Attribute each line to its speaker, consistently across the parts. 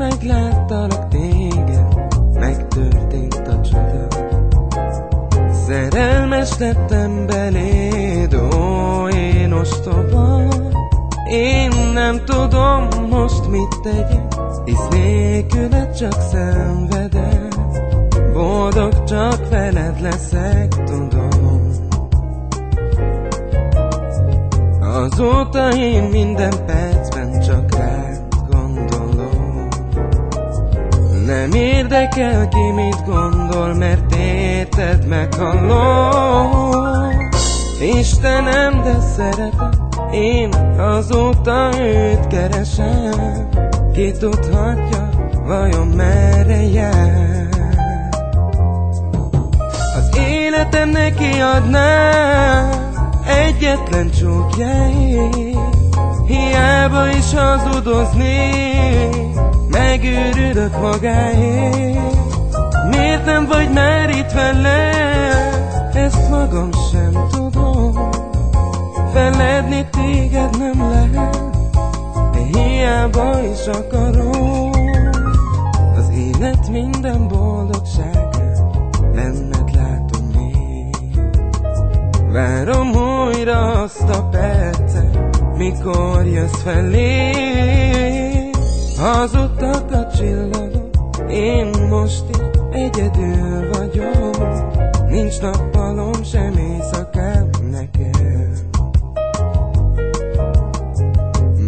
Speaker 1: megláttalak téged, megtörtént a csoda. Szerelmes lettem beléd, ó, én ostoba. Én nem tudom most mit tegyek, hisz nélküled csak szenvedek. Boldog csak veled leszek, tudom. Azóta én minden percben csak rád gondolom. Nem érdekel ki mit gondol, mert érted, meghallom. Istenem, de szeretem, én azóta őt keresem. Ki tudhatja, vajon merre jár? Az életem neki adnám egyetlen csókjáért. Hiába is hazudoznék, megőrülök magáért. Miért nem vagy már itt velem? Ezt magam sem tudom. Feledni téged nem lehet, de hiába is akarom. Az élet minden boldogságát benned látom még. Várom újra azt a percet, mikor jössz felé. Hazudtak a csillagok, én most is egyedül vagyok. Nincs nappalom, sem éjszakám nekem.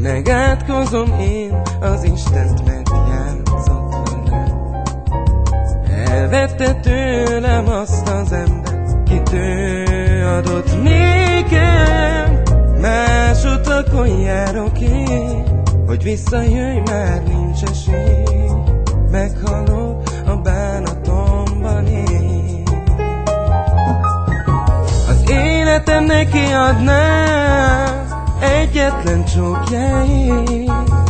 Speaker 1: Megátkozom én az Istent, mert játszott velem. Elvette tőlem azt az embert, kit ő adott nékem. Más utakon járok én, hogy visszajöjj, már nincs esély. Meghalok a bánatomban én. Az életem neki adnám egyetlen csókjáért.